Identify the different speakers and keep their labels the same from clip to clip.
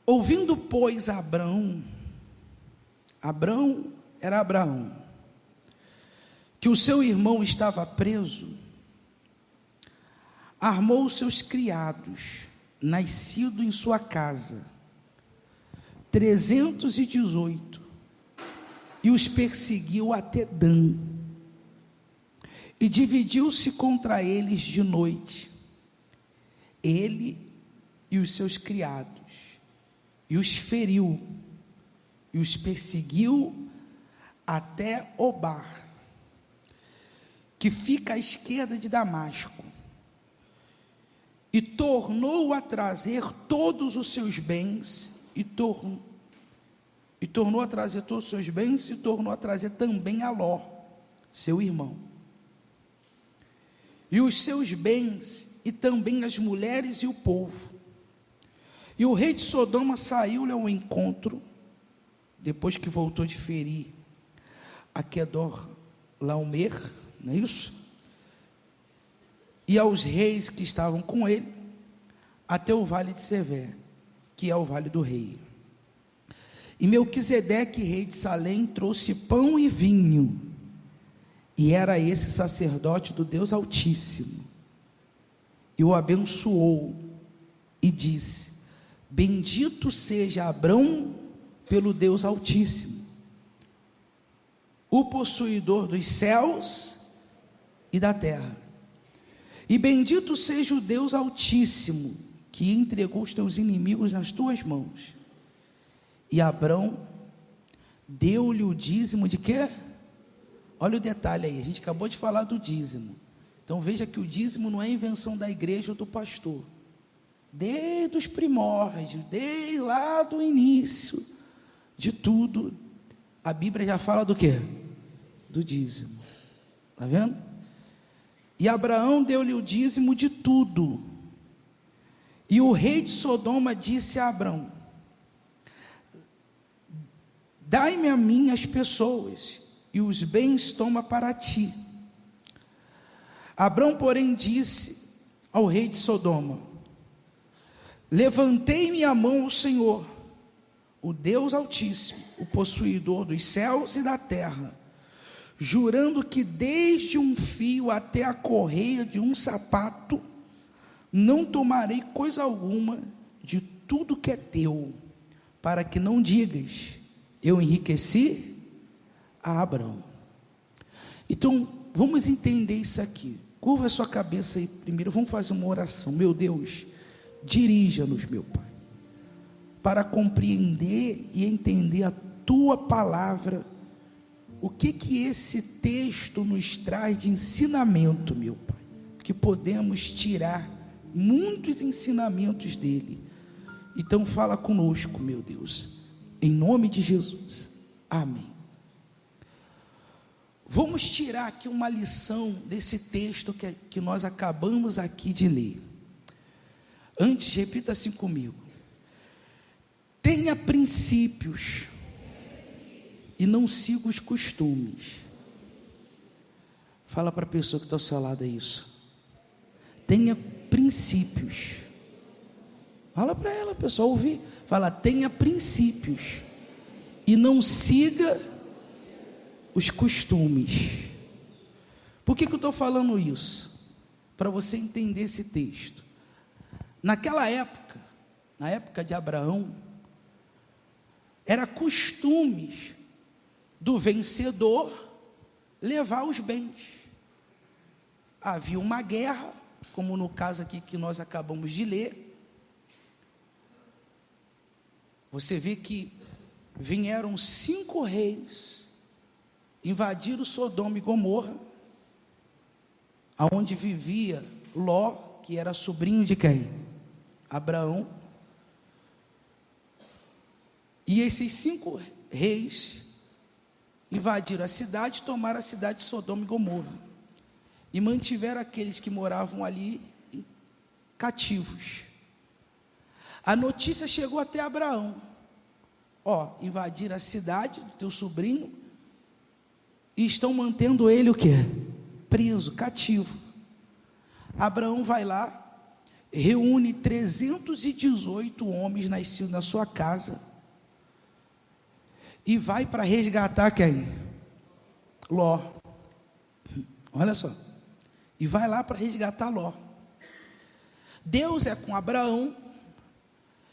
Speaker 1: Ouvindo, pois, Abrão era Abraão, que o seu irmão estava preso, armou os seus criados, nascido em sua casa, 318, e os perseguiu até Dan, e dividiu-se contra eles de noite, ele e os seus criados, e os feriu, e os perseguiu até Obar, que fica à esquerda de Damasco, e tornou a trazer todos os seus bens, e tornou a trazer todos os seus bens, e tornou a trazer também a Ló, seu irmão, e os seus bens, e também as mulheres e o povo. E o rei de Sodoma saiu-lhe ao encontro, depois que voltou de ferir a Quedorlaomer, não é isso? E aos reis que estavam com ele, até o vale de Sevé, que é o vale do rei. E Melquisedeque, rei de Salém, trouxe pão e vinho, e era esse sacerdote do Deus Altíssimo, e o abençoou, e disse: bendito seja Abrão pelo Deus Altíssimo, o possuidor dos céus e da terra, e bendito seja o Deus Altíssimo, que entregou os teus inimigos nas tuas mãos. E Abrão deu-lhe o dízimo de quê? Olha o detalhe aí, a gente acabou de falar do dízimo. Então veja que o dízimo não é invenção da igreja ou do pastor. Desde os primórdios, desde lá do início de tudo, a Bíblia já fala do quê? Do dízimo. Está vendo? E Abraão deu-lhe o dízimo de tudo. E o rei de Sodoma disse a Abrão: dai-me a mim as pessoas, e os bens toma para ti. Abrão, porém, disse ao rei de Sodoma: levantei minha mão ao Senhor, o Deus Altíssimo, o possuidor dos céus e da terra, jurando que desde um fio até a correia de um sapato, não tomarei coisa alguma de tudo que é teu, para que não digas: eu enriqueci a Abrão. Então, vamos entender isso aqui. Curva a sua cabeça aí primeiro, vamos fazer uma oração. Meu Deus, dirija-nos, meu Pai, para compreender e entender a Tua palavra. O que esse texto nos traz de ensinamento, meu Pai, que podemos tirar muitos ensinamentos dele. Então fala conosco, meu Deus, em nome de Jesus, amém. Vamos tirar aqui uma lição desse texto que nós acabamos aqui de ler. Antes, repita assim comigo: tenha princípios e não siga os costumes. Fala para a pessoa que está ao seu lado isso. Tenha princípios. Fala para ela, pessoal, ouvir. Fala: tenha princípios e não siga os costumes. Por que eu estou falando isso? Para você entender esse texto. Naquela época, na época de Abraão, era costume do vencedor levar os bens. Havia uma guerra, como no caso aqui que nós acabamos de ler. Você vê que vieram 5 reis, invadiram Sodoma e Gomorra, aonde vivia Ló, que era sobrinho de quem? Abraão. E esses 5 reis invadiram a cidade, tomaram a cidade de Sodoma e Gomorra, e mantiveram aqueles que moravam ali cativos. A notícia chegou até Abraão: invadiram a cidade do teu sobrinho, e estão mantendo ele o quê? Preso, cativo. Abraão vai lá, reúne 318 homens nascidos na sua casa e vai para resgatar quem? Ló. Olha só. E vai lá para resgatar Ló. Deus é com Abraão,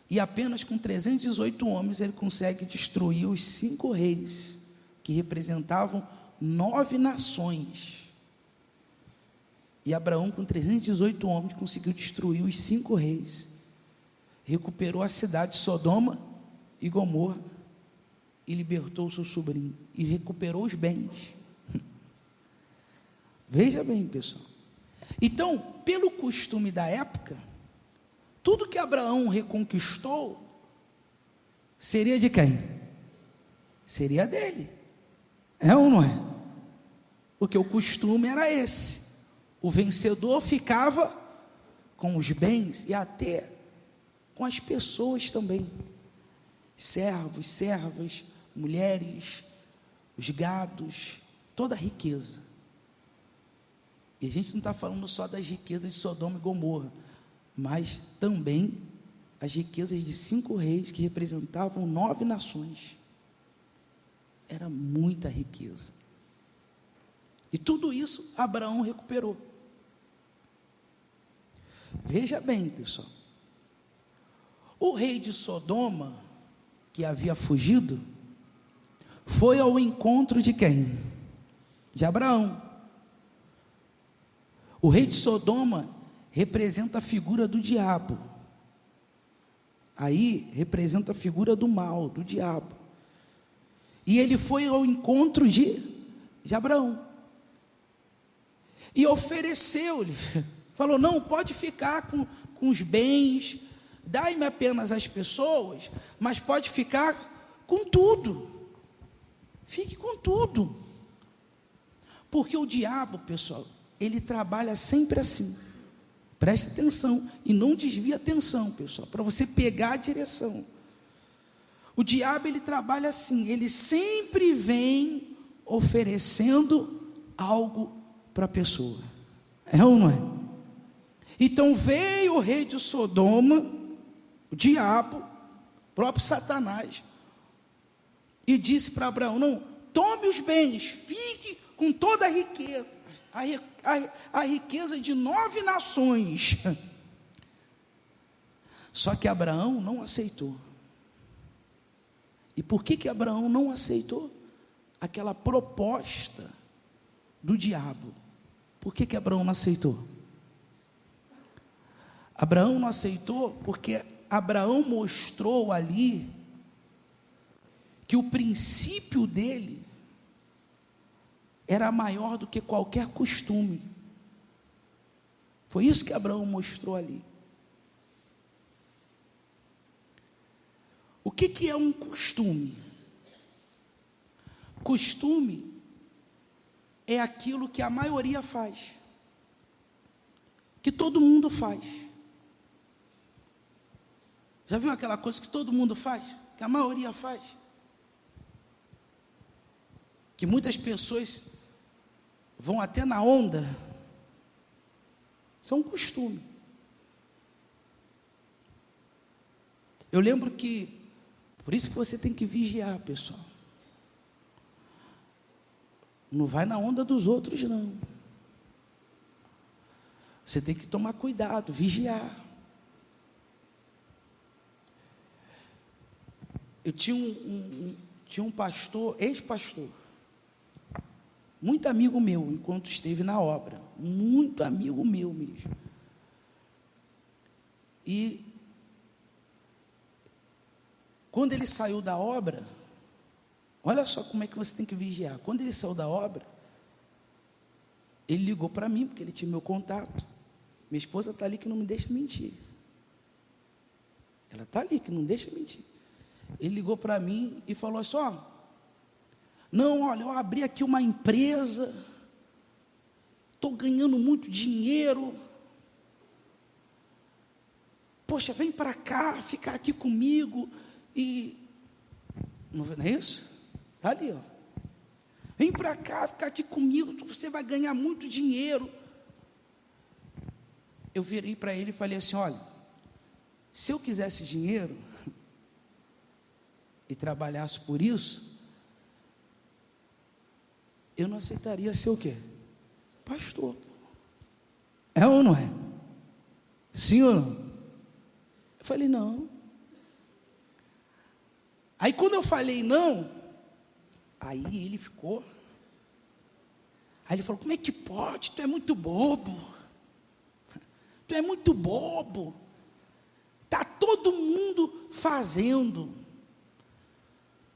Speaker 1: e apenas com 318 homens ele consegue destruir os 5 reis, que representavam 9 nações. E Abraão, com 318 homens, conseguiu destruir os 5 reis, recuperou a cidade de Sodoma e Gomorra, e libertou o seu sobrinho, e recuperou os bens. Veja bem, pessoal. Então, pelo costume da época, tudo que Abraão reconquistou, seria de quem? Seria dele. É ou não é? Porque o costume era esse. O vencedor ficava com os bens e até com as pessoas também. Servos, servas, mulheres, os gados, toda a riqueza. E a gente não está falando só das riquezas de Sodoma e Gomorra, mas também as riquezas de 5 reis que representavam 9 nações. Era muita riqueza. E tudo isso Abraão recuperou. Veja bem, pessoal. O rei de Sodoma, que havia fugido, foi ao encontro de quem? De Abraão. O rei de Sodoma representa a figura do diabo. Aí representa a figura do mal, do diabo. E ele foi ao encontro de Abraão. E ofereceu-lhe, falou: não, pode ficar com os bens, dai-me apenas as pessoas, mas pode ficar com tudo. Fique com tudo. Porque o diabo, pessoal, ele trabalha sempre assim. Preste atenção e não desvie a atenção, pessoal, para você pegar a direção. O diabo, ele trabalha assim, ele sempre vem oferecendo algo para a pessoa. É ou não é? Então veio o rei de Sodoma, o diabo, o próprio Satanás, e disse para Abraão: não, tome os bens, fique com toda a riqueza, a riqueza de 9 nações. Só que Abraão não aceitou. E por que Abraão não aceitou aquela proposta do diabo? Por que Abraão não aceitou? Abraão não aceitou porque Abraão mostrou ali que o princípio dele era maior do que qualquer costume. Foi isso que Abraão mostrou ali. O que é um costume? Costume é aquilo que a maioria faz, que todo mundo faz. Já viu aquela coisa que todo mundo faz, que a maioria faz? Que muitas pessoas vão até na onda. Isso é um costume. Eu lembro que, por isso que você tem que vigiar, pessoal. Não vai na onda dos outros, não. Você tem que tomar cuidado, vigiar. Eu tinha um pastor, ex-pastor, muito amigo meu, enquanto esteve na obra, muito amigo meu mesmo. E quando ele saiu da obra, olha só como é que você tem que vigiar. Quando ele saiu da obra, ele ligou para mim, porque ele tinha meu contato. Minha esposa está ali que não me deixa mentir. Ela está ali que não deixa mentir. Ele ligou para mim e falou assim: ó, não, olha, eu abri aqui uma empresa, estou ganhando muito dinheiro, poxa, vem para cá, ficar aqui comigo, e, não é isso? Está ali, ó, vem para cá, ficar aqui comigo, você vai ganhar muito dinheiro. eu virei para ele e falei assim: olha, se eu quisesse dinheiro e trabalhasse por isso, eu não aceitaria ser o quê? Pastor. É ou não é? Sim ou não? Eu falei: não. Aí quando eu falei não, aí ele ficou. Aí ele falou: como é que pode? Tu é muito bobo. Tu é muito bobo. Está todo mundo fazendo.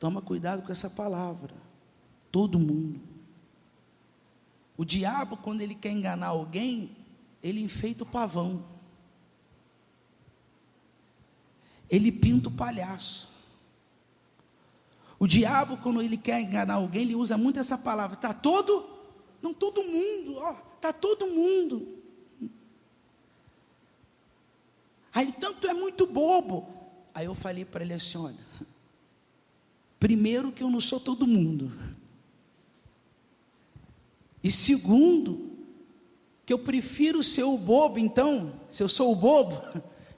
Speaker 1: Toma cuidado com essa palavra. Todo mundo. O diabo, quando ele quer enganar alguém, ele enfeita o pavão. Ele pinta o palhaço. O diabo, quando ele quer enganar alguém, ele usa muito essa palavra. Está todo, não todo mundo, ó, está todo mundo. Aí, então, tu é muito bobo. Aí eu falei para ele assim: olha, primeiro que eu não sou todo mundo. E segundo, que eu prefiro ser o bobo. Então, se eu sou o bobo,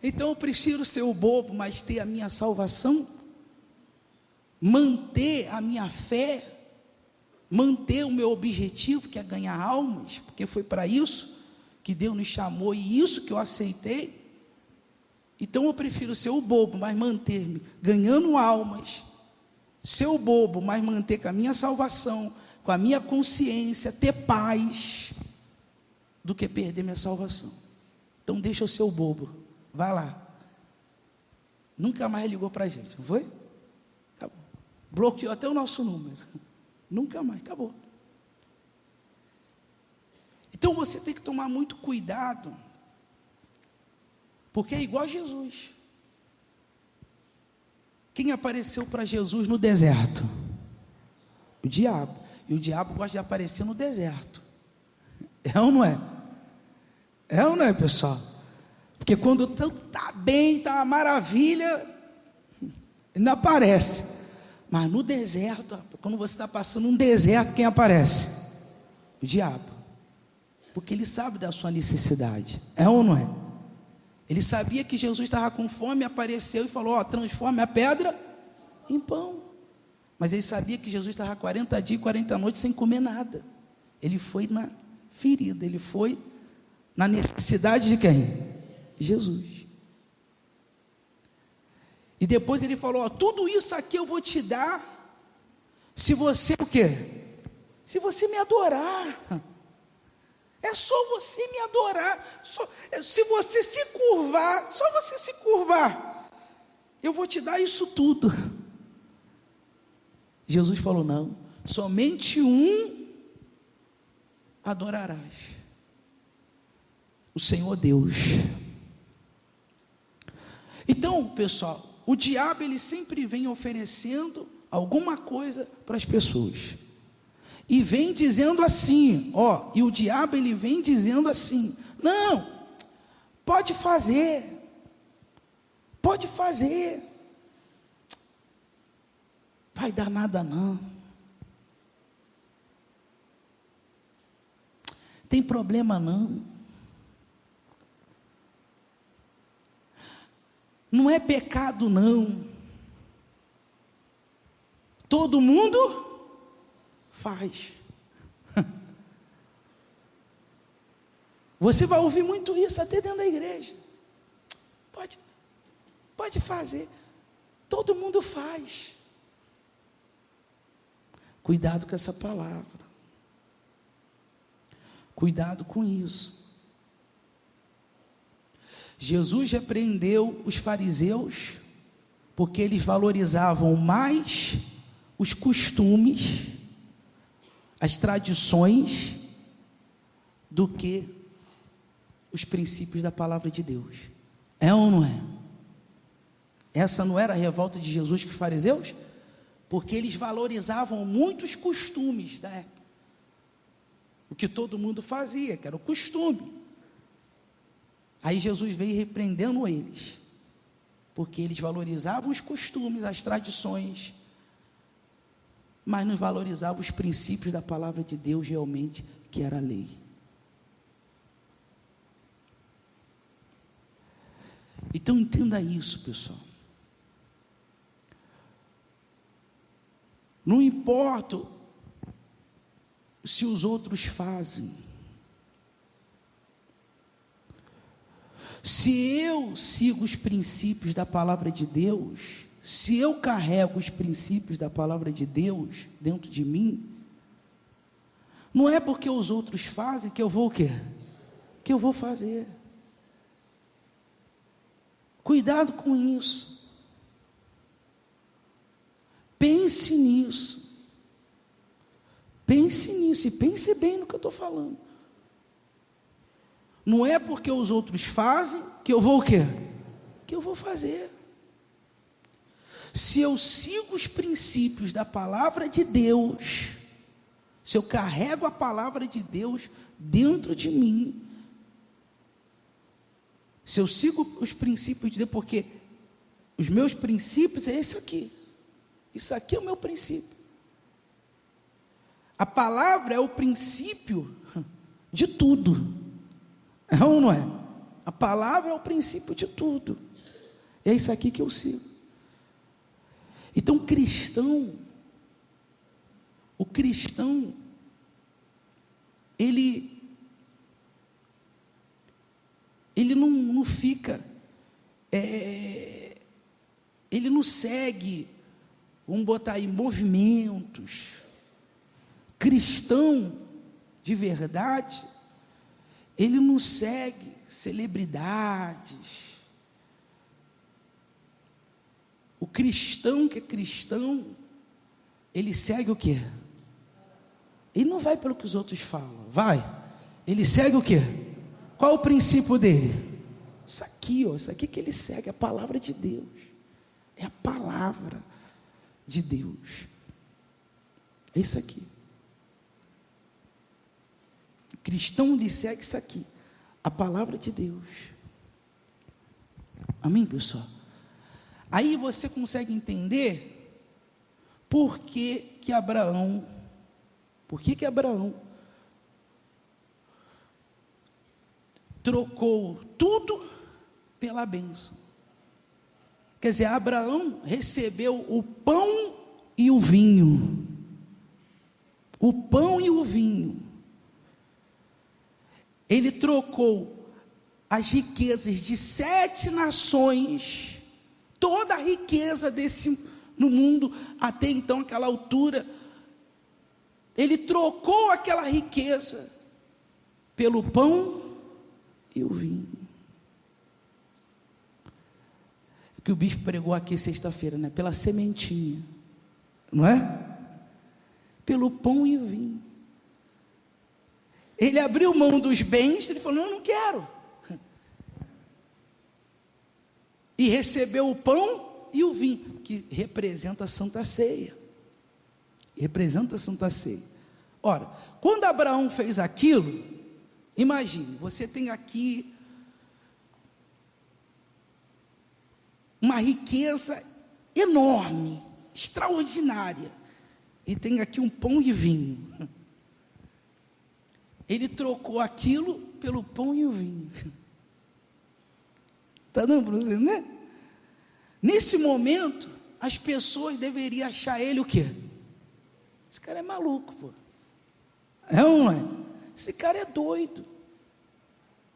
Speaker 1: então eu prefiro ser o bobo, mas ter a minha salvação, manter a minha fé, manter o meu objetivo, que é ganhar almas, porque foi para isso que Deus nos chamou e isso que eu aceitei. Então eu prefiro ser o bobo, mas manter-me ganhando almas, ser o bobo, mas manter com a minha salvação, com a minha consciência, ter paz, do que perder minha salvação. Então deixa eu ser o bobo, vai lá. Nunca mais ligou para a gente, não foi? Acabou. Bloqueou até o nosso número. Nunca mais, acabou. Então você tem que tomar muito cuidado, porque é igual a Jesus. Quem apareceu para Jesus no deserto? O diabo. E o diabo gosta de aparecer no deserto. É ou não é? É ou não é, pessoal? Porque quando está bem, está uma maravilha, ele não aparece. Mas no deserto, quando você está passando um deserto, quem aparece? O diabo. Porque ele sabe da sua necessidade. É ou não é? Ele sabia que Jesus estava com fome, apareceu e falou: ó, transforme a pedra em pão. Mas ele sabia que Jesus estava 40 dias e 40 noites sem comer nada. Ele foi na ferida, ele foi na necessidade de quem? Jesus. E depois ele falou: ó, tudo isso aqui eu vou te dar, se você o quê? Se você me adorar. É só você me adorar, se você se curvar, só você se curvar, eu vou te dar isso tudo. Jesus falou: não, somente um adorarás, o Senhor Deus. Então, pessoal, o diabo ele sempre vem oferecendo alguma coisa para as pessoas. E vem dizendo assim, ó, e o diabo ele vem dizendo assim: não, pode fazer, vai dar nada não, tem problema não, não é pecado não, todo mundo faz. Você vai ouvir muito isso até dentro da igreja. Pode fazer, todo mundo faz. Cuidado com essa palavra, cuidado com isso. Jesus repreendeu os fariseus porque eles valorizavam mais os costumes, as tradições, do que os princípios da palavra de Deus. É ou não é? Essa não era a revolta de Jesus com os fariseus? Porque eles valorizavam muito os costumes da época, o que todo mundo fazia, que era o costume. Aí Jesus veio repreendendo eles, porque eles valorizavam os costumes, as tradições, mas não valorizavam os princípios da palavra de Deus realmente, que era a lei. Então entenda isso, pessoal. Não importa se os outros fazem. Se eu sigo os princípios da palavra de Deus, se eu carrego os princípios da palavra de Deus dentro de mim, não é porque os outros fazem que eu vou o quê? Que eu vou fazer. Cuidado com isso. Pense nisso. Pense nisso e pense bem no que eu estou falando. Não é porque os outros fazem que eu vou o quê? Que eu vou fazer. Se eu sigo os princípios da palavra de Deus, se eu carrego a palavra de Deus dentro de mim, se eu sigo os princípios de Deus, porque os meus princípios é esse aqui. Isso aqui é o meu princípio. A palavra é o princípio de tudo. É ou não é? A palavra é o princípio de tudo. É isso aqui que eu sigo. Então, o cristão, ele não fica, ele não segue, vamos botar aí, movimentos. Cristão de verdade, ele não segue celebridades. O cristão que é cristão, ele segue o quê? Ele não vai pelo que os outros falam, vai. Ele segue o quê? Qual o princípio dele? Isso aqui, ó, isso aqui que ele segue, a palavra de Deus. É a palavra de Deus. É isso aqui. O cristão lhe segue isso aqui, a palavra de Deus. Amém, pessoal? Aí você consegue entender por que Abraão trocou tudo pela bênção. Quer dizer, Abraão recebeu o pão e o vinho. O pão e o vinho. Ele trocou as riquezas de 7 nações, toda a riqueza no mundo, até então aquela altura, ele trocou aquela riqueza pelo pão e o vinho. Que o bispo pregou aqui sexta-feira, né? Pela sementinha, não é? Pelo pão e o vinho. Ele abriu mão dos bens, ele falou, não quero. E recebeu o pão e o vinho, que representa a Santa Ceia. Representa a Santa Ceia. Ora, quando Abraão fez aquilo, imagine, você tem aqui uma riqueza enorme, extraordinária, e tem aqui um pão e vinho. Ele trocou aquilo pelo pão e o vinho. Está dando para você, né? Nesse momento, as pessoas deveriam achar ele o quê? Esse cara é maluco, pô. É ou não é? Esse cara é doido.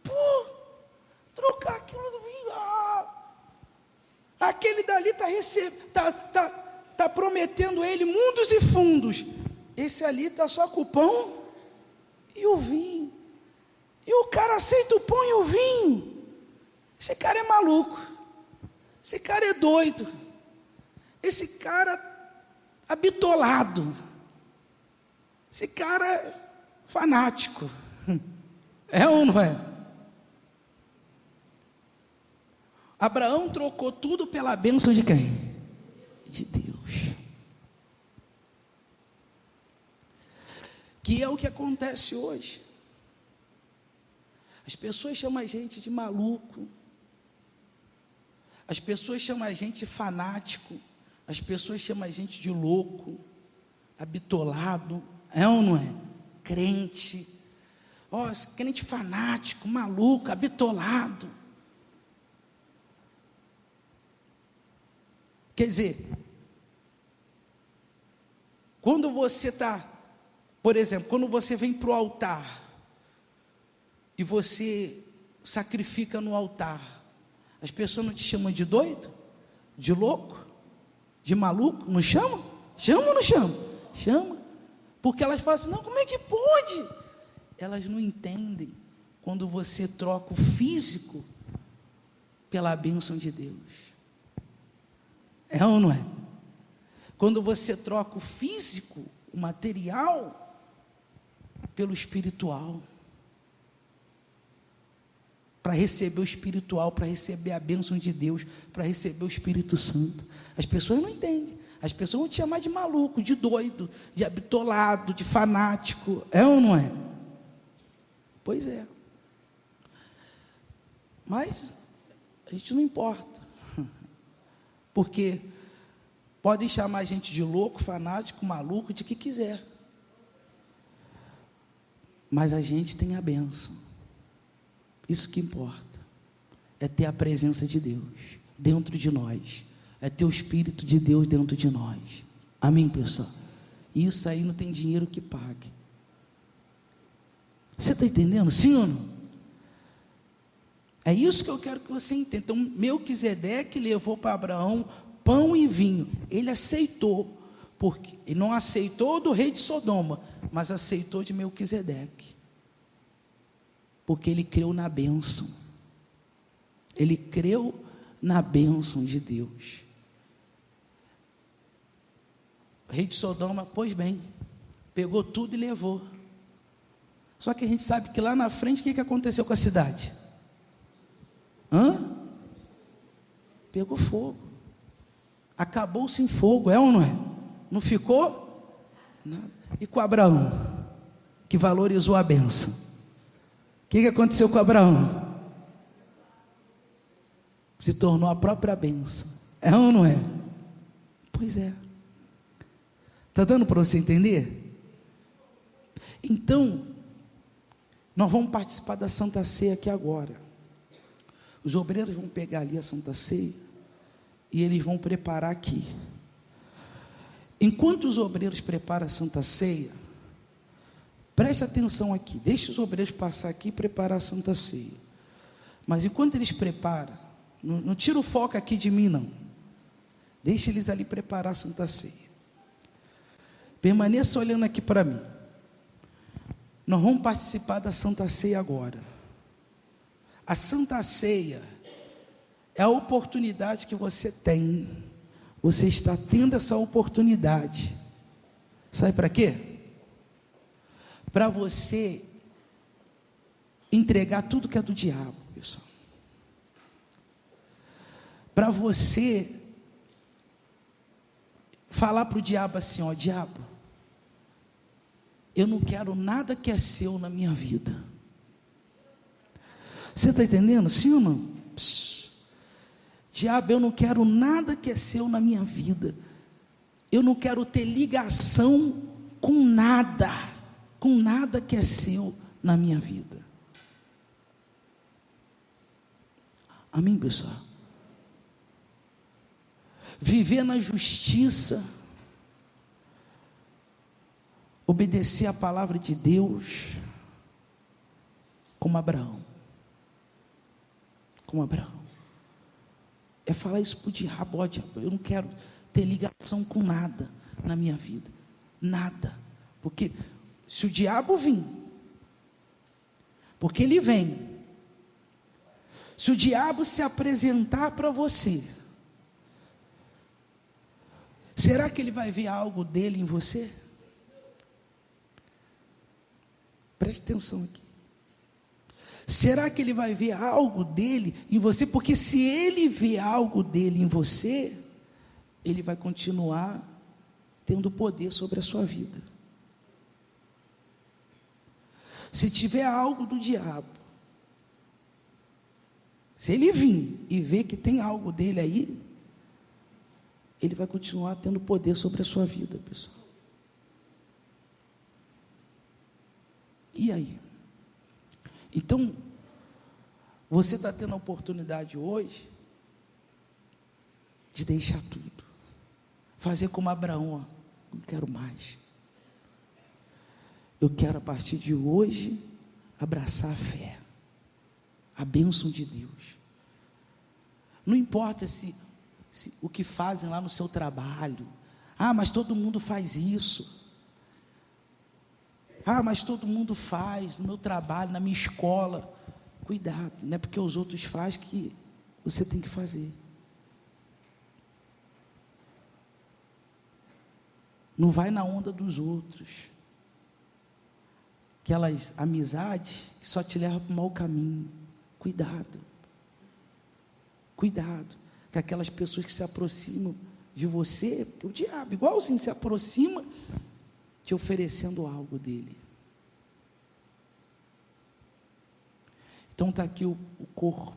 Speaker 1: Pô, trocar aquilo do vinho. Aquele dali tá prometendo ele mundos e fundos. Esse ali está só com o pão e o vinho. E o cara aceita o pão e o vinho. Esse cara é maluco. Esse cara é doido. Esse cara habitolado. Esse cara é fanático. É ou não é? Abraão trocou tudo pela bênção de quem? De Deus. Que é o que acontece hoje. As pessoas chamam a gente de maluco. As pessoas chamam a gente de fanático. As pessoas chamam a gente de louco, habitolado. É ou não é? Crente. Crente fanático, maluco, habitolado. Quer dizer, quando você está, por exemplo, quando você vem para o altar, e você sacrifica no altar, as pessoas não te chamam de doido? De louco? De maluco? Não chamam? Chamam ou não chamam? Chama. Porque elas falam assim, não, como é que pode? Elas não entendem quando você troca o físico pela bênção de Deus. É ou não é? Quando você troca o físico, o material, pelo espiritual. Para receber o espiritual, para receber a bênção de Deus, para receber o Espírito Santo. As pessoas não entendem. As pessoas vão te chamar de maluco, de doido, de habitolado, de fanático. É ou não é? Pois é. Mas a gente não importa. Porque podem chamar a gente de louco, fanático, maluco, de que quiser. Mas a gente tem a bênção. Isso que importa. É ter a presença de Deus dentro de nós. É ter o Espírito de Deus dentro de nós. Amém, pessoal? Isso aí não tem dinheiro que pague. Você está entendendo? Sim ou não? É isso que eu quero que você entenda. Então, Melquisedeque levou para Abraão pão e vinho. Ele aceitou. Porque ele não aceitou do rei de Sodoma, mas aceitou de Melquisedeque. Porque ele creu na bênção. Ele creu na bênção de Deus. O rei de Sodoma, pois bem, pegou tudo e levou. Só que a gente sabe que lá na frente, o que aconteceu com a cidade? Pegou fogo. Acabou-se em fogo, é ou não é? Não ficou nada. E com Abraão, que valorizou a bênção? O que aconteceu com Abraão? Se tornou a própria bênção. É ou não é? Pois é. Está dando para você entender? Então, nós vamos participar da Santa Ceia aqui agora. Os obreiros vão pegar ali a Santa Ceia e eles vão preparar aqui. Enquanto os obreiros preparam a Santa Ceia, preste atenção aqui, deixe os obreiros passar aqui e preparar a Santa Ceia. Mas enquanto eles preparam, não tira o foco aqui de mim não. Deixe eles ali preparar a Santa Ceia. Permaneça olhando aqui para mim. Nós vamos participar da Santa Ceia agora. A Santa Ceia é a oportunidade que você tem. Você está tendo essa oportunidade. Sabe para quê? Para você entregar tudo que é do diabo, pessoal. Para você falar para o diabo assim, ó, diabo, eu não quero nada que é seu na minha vida. Você está entendendo? Sim ou não? Diabo, eu não quero nada que é seu na minha vida. Eu não quero ter ligação com nada que é seu na minha vida. Amém, pessoal? Viver na justiça, obedecer a palavra de Deus, como Abraão. Como Abraão. É falar isso para o diabo, ó diabo, eu não quero ter ligação com nada na minha vida. Nada. Porque se o diabo vir, porque ele vem, se o diabo se apresentar para você, será que ele vai ver algo dele em você? Preste atenção aqui. Será que ele vai ver algo dele em você? Porque se ele vê algo dele em você, ele vai continuar tendo poder sobre a sua vida. Se tiver algo do diabo, se ele vir e ver que tem algo dele aí, ele vai continuar tendo poder sobre a sua vida, pessoal. E aí? Então, você está tendo a oportunidade hoje de deixar tudo. fazer como Abraão, ó, não quero mais. Eu quero a partir de hoje abraçar a fé, a bênção de Deus. Não importa se o que fazem lá no seu trabalho. Ah, mas todo mundo faz isso. Ah, mas todo mundo faz no meu trabalho, na minha escola. Cuidado, não é porque os outros fazem que você tem que fazer. Não vai na onda dos outros. Aquelas amizades que só te levam para o mau caminho. Cuidado. Cuidado. Que aquelas pessoas que se aproximam de você, porque o diabo igualzinho se aproxima te oferecendo algo dele. Então está aqui o corpo,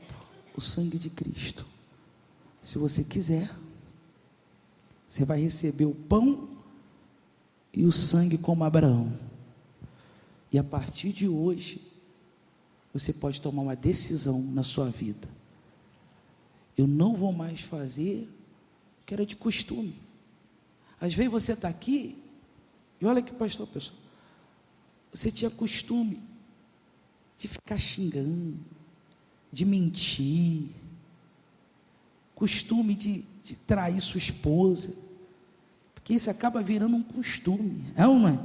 Speaker 1: o sangue de Cristo. Se você quiser, você vai receber o pão e o sangue como Abraão. E a partir de hoje, você pode tomar uma decisão na sua vida. Eu não vou mais fazer o que era de costume. Às vezes você está aqui, e olha que pastor, pessoal, você tinha costume de ficar xingando, de mentir, costume de trair sua esposa, porque isso acaba virando um costume, é ou não é?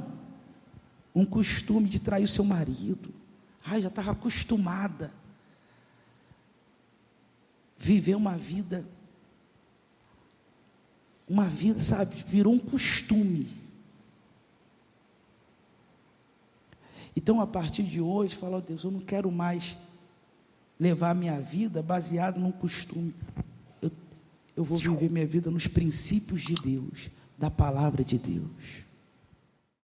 Speaker 1: Um costume de trair o seu marido. Ai, já estava acostumada viver uma vida, sabe, virou um costume. Então, a partir de hoje, fala, ó Deus, eu não quero mais levar a minha vida baseada num costume. Eu vou viver minha vida nos princípios de Deus, da palavra de Deus.